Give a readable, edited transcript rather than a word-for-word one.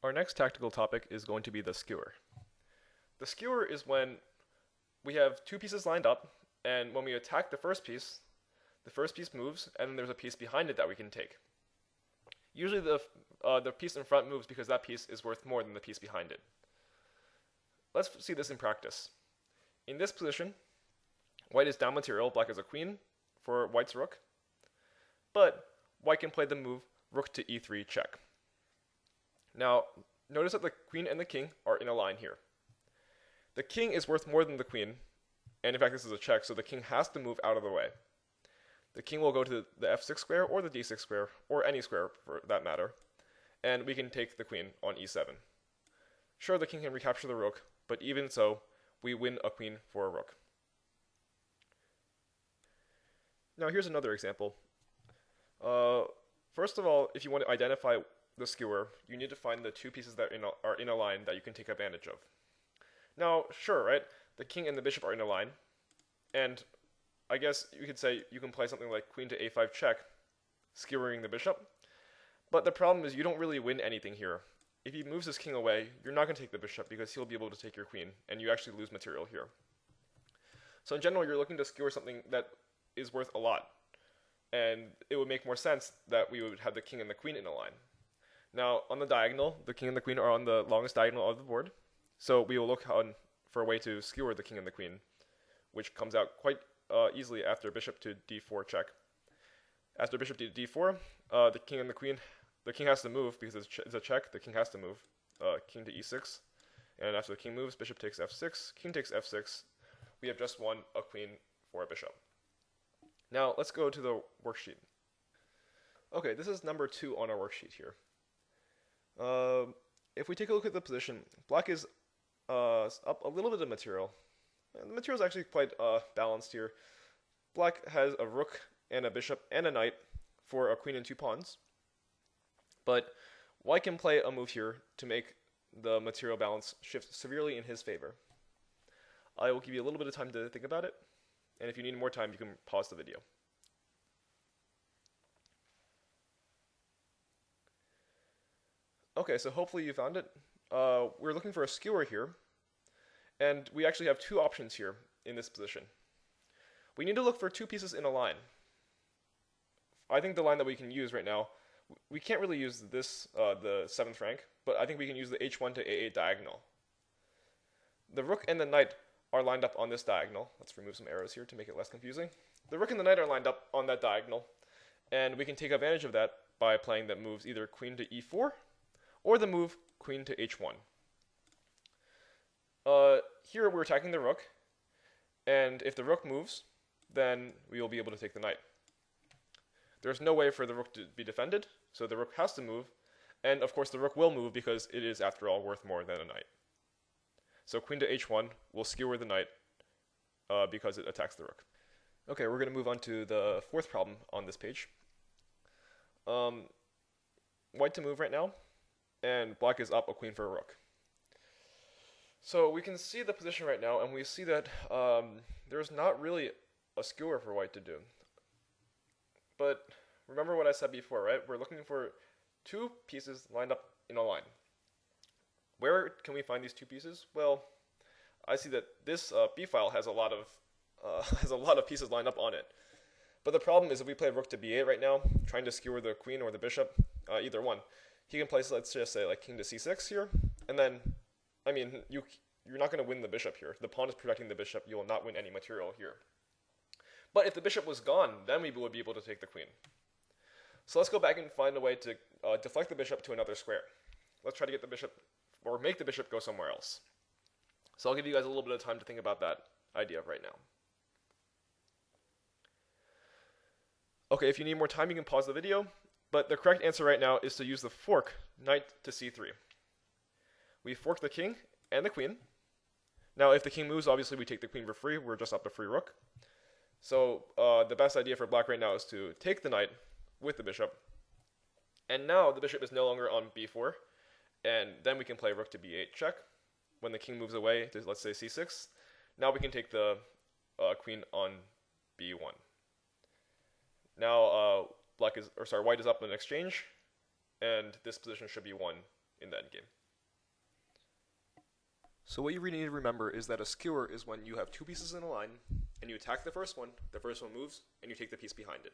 Our next tactical topic is going to be the skewer. The skewer is when we have two pieces lined up, and when we attack the first piece moves, and then there's a piece behind it that we can take. Usually the piece in front moves because that piece is worth more than the piece behind it. Let's see this in practice. In this position, white is down material, black is a queen for white's rook, but white can play the move rook to e3 check. Now, notice that the queen and the king are in a line here. The king is worth more than the queen, and in fact this is a check, so the king has to move out of the way. The king will go to the f6 square or the d6 square, or any square for that matter, and we can take the queen on e7. Sure, the king can recapture the rook, but even so, we win a queen for a rook. Now here's another example. First of all, if you want to identify the skewer, you need to find the two pieces that are in a line that you can take advantage of. Now, sure, right? The king and the bishop are in a line, and I guess you could say you can play something like queen to a5 check, skewering the bishop. But the problem is you don't really win anything here. If he moves his king away, you're not going to take the bishop because he'll be able to take your queen, and you actually lose material here. So in general, you're looking to skewer something that is worth a lot, and it would make more sense that we would have the king and the queen in a line. Now, on the diagonal, the king and the queen are on the longest diagonal of the board, so we will look for a way to skewer the king and the queen, which comes out quite easily after bishop to d4 check. After bishop to d4, the king and the queen, the king has to move because it's a check, the king has to move, king to e6, and after the king moves, bishop takes f6, king takes f6, we have just won a queen for a bishop. Now, let's go to the worksheet. Okay, this is number 2 on our worksheet here. If we take a look at the position, black is up a little bit of material. And the material is actually quite balanced here. Black has a rook and a bishop and a knight for a queen and 2 pawns. But white can play a move here to make the material balance shift severely in his favor. I will give you a little bit of time to think about it, and if you need more time, you can pause the video. Okay, so hopefully you found it. We're looking for a skewer here, and we actually have 2 options here in this position. We need to look for 2 pieces in a line. I think the line that we can use right now, we can't really use this, the 7th rank, but I think we can use the h1 to a8 diagonal. The rook and the knight are lined up on this diagonal. Let's remove some arrows here to make it less confusing. The rook and the knight are lined up on that diagonal, and we can take advantage of that by playing the moves either queen to e4 or the move queen to h1. Here we're attacking the rook, and if the rook moves, then we will be able to take the knight. There's no way for the rook to be defended, so the rook has to move, and of course the rook will move because it is, after all, worth more than a knight. So queen to h1 will skewer the knight because it attacks the rook. Okay, we're going to move on to the 4th problem on this page. White to move right now, and black is up a queen for a rook. So we can see the position right now, and we see that there's not really a skewer for white to do. But remember what I said before, right? We're looking for 2 pieces lined up in a line. Where can we find these 2 pieces? Well, I see that this B file has a lot of pieces lined up on it. But the problem is if we play rook to b8 right now, trying to skewer the queen or the bishop, either one, he can place, let's just say, like king to c6 here, and then, I mean, you're not going to win the bishop here. The pawn is protecting the bishop. You will not win any material here. But if the bishop was gone, then we would be able to take the queen. So let's go back and find a way to deflect the bishop to another square. Let's try to get the bishop, or make the bishop go somewhere else. So I'll give you guys a little bit of time to think about that idea right now. Okay, if you need more time, you can pause the video, but the correct answer right now is to use the fork knight to c3. We fork the king and the queen. Now, if the king moves, obviously we take the queen for free. We're just up a free rook. So the best idea for black right now is to take the knight with the bishop. And now the bishop is no longer on b4, and then we can play rook to b8 check. When the king moves away to, let's say, c6, now we can take the queen on b1. Now white is up in exchange, and this position should be won in the endgame. So what you really need to remember is that a skewer is when you have two pieces in a line, and you attack the first one moves, and you take the piece behind it.